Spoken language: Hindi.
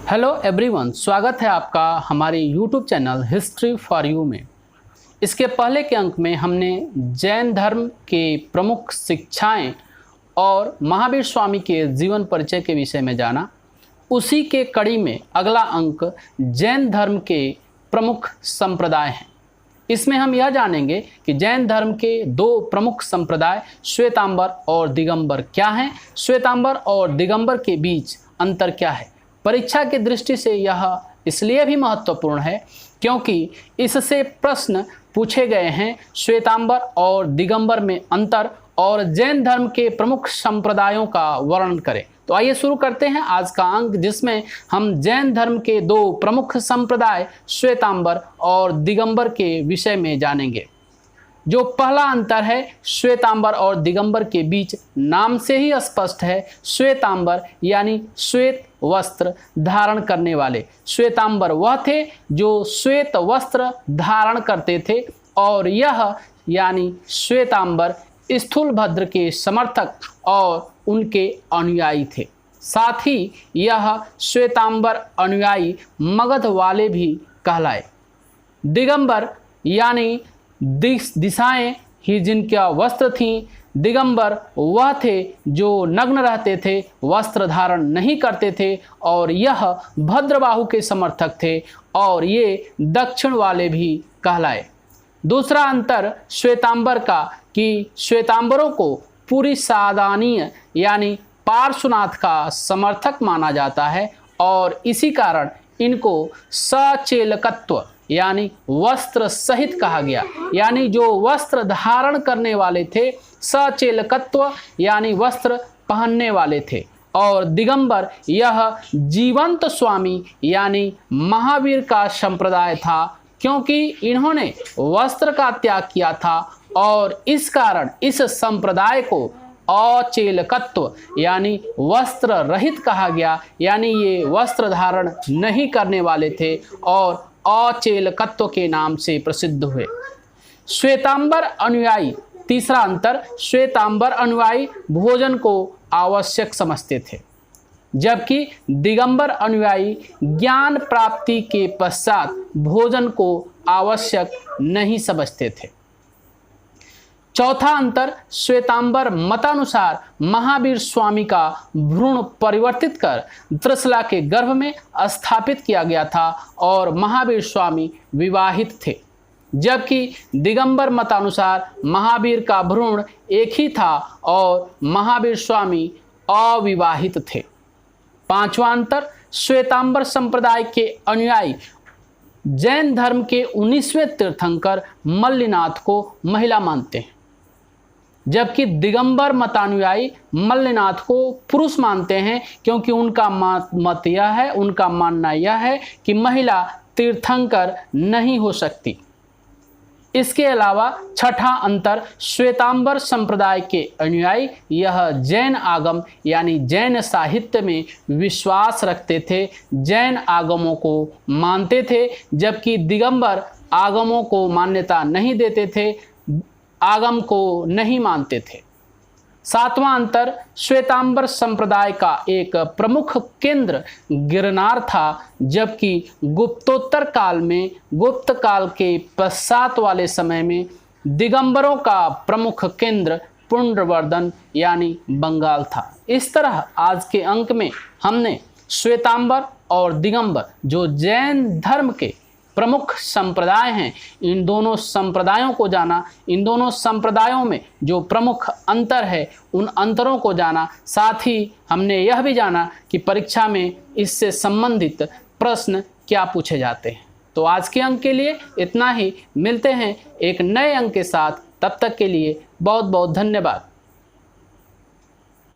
हेलो एवरीवन, स्वागत है आपका हमारे YouTube channel history for you में। इसके पहले के अंक में हमने जैन धर्म के प्रमुख शिक्षाएं और महावीर स्वामी के जीवन परिचय के विषय में जाना। उसी के कड़ी में अगला अंक जैन धर्म के प्रमुख संप्रदाय हैं। इसमें हम यह जानेंगे कि जैन धर्म के दो प्रमुख संप्रदाय श्वेतांबर और दिगंबर क्या हैं, श्वेतांबर और दिगंबर के बीच अंतर क्या है। परीक्षा की दृष्टि से यह इसलिए भी महत्वपूर्ण है क्योंकि इससे प्रश्न पूछे गए हैं श्वेतांबर और दिगंबर में अंतर और जैन धर्म के प्रमुख संप्रदायों का वर्णन करें। तो आइए शुरू करते हैं आज का अंक, जिसमें हम जैन धर्म के दो प्रमुख संप्रदाय श्वेतांबर और दिगंबर के विषय में जानेंगे। जो पहला अंतर है श्वेतांबर और दिगंबर के बीच, नाम से ही स्पष्ट है। श्वेतांबर यानी श्वेत वस्त्र धारण करने वाले। श्वेतांबर वह थे जो श्वेत वस्त्र धारण करते थे और यह यानी श्वेतांबर स्थूलभद्र के समर्थक और उनके अनुयायी थे। साथ ही यह श्वेतांबर अनुयायी मगध वाले भी कहलाए। दिगंबर यानी दिशाएं ही जिनका वस्त्र थीं। दिगंबर वह थे जो नग्न रहते थे, वस्त्र धारण नहीं करते थे और यह भद्रबाहु के समर्थक थे और ये दक्षिण वाले भी कहलाए। दूसरा अंतर श्वेतांबर का कि श्वेतांबरों को पूरी सादानीय यानी पार्श्वनाथ का समर्थक माना जाता है और इसी कारण इनको सचेलकत्व यानी वस्त्र सहित कहा गया। यानी जो वस्त्र धारण करने वाले थे सचेलकत्व यानी वस्त्र पहनने वाले थे। और दिगंबर यह जीवंत स्वामी यानी महावीर का संप्रदाय था क्योंकि इन्होंने वस्त्र का त्याग किया था और इस कारण इस संप्रदाय को अचेलकत्व यानी वस्त्र रहित कहा गया। यानी ये वस्त्र धारण नहीं करने वाले थे और अचेलकत्व के नाम से प्रसिद्ध हुए। श्वेतांबर अनुयायी, तीसरा अंतर, श्वेतांबर अनुयायी भोजन को आवश्यक समझते थे जबकि दिगंबर अनुयायी ज्ञान प्राप्ति के पश्चात भोजन को आवश्यक नहीं समझते थे। चौथा अंतर, श्वेतांबर मतानुसार महावीर स्वामी का भ्रूण परिवर्तित कर त्रिशला के गर्भ में स्थापित किया गया था और महावीर स्वामी विवाहित थे, जबकि दिगंबर मतानुसार महावीर का भ्रूण एक ही था और महावीर स्वामी अविवाहित थे। पांचवा अंतर, श्वेतांबर संप्रदाय के अनुयायी जैन धर्म के 19वें तीर्थंकर मल्लिनाथ को महिला मानते हैं, जबकि दिगंबर मतानुयायी मल्लिनाथ को पुरुष मानते हैं क्योंकि उनका मत यह है, उनका मानना यह है कि महिला तीर्थंकर नहीं हो सकती। इसके अलावा छठा अंतर, श्वेतांबर संप्रदाय के अनुयायी यह जैन आगम यानी जैन साहित्य में विश्वास रखते थे, जैन आगमों को मानते थे, जबकि दिगंबर आगमों को मान्यता नहीं देते थे, आगम को नहीं मानते थे। सातवां अंतर, श्वेतांबर संप्रदाय का एक प्रमुख केंद्र गिरनार था, जबकि गुप्तोत्तर काल में, गुप्त काल के पश्चात वाले समय में दिगंबरों का प्रमुख केंद्र पुंड्रवर्धन यानी बंगाल था। इस तरह आज के अंक में हमने श्वेतांबर और दिगंबर जो जैन धर्म के प्रमुख संप्रदाय हैं, इन दोनों संप्रदायों को जाना, इन दोनों संप्रदायों में जो प्रमुख अंतर है उन अंतरों को जाना। साथ ही हमने यह भी जाना कि परीक्षा में इससे संबंधित प्रश्न क्या पूछे जाते हैं। तो आज के अंक के लिए इतना ही। मिलते हैं एक नए अंक के साथ, तब तक के लिए बहुत बहुत धन्यवाद।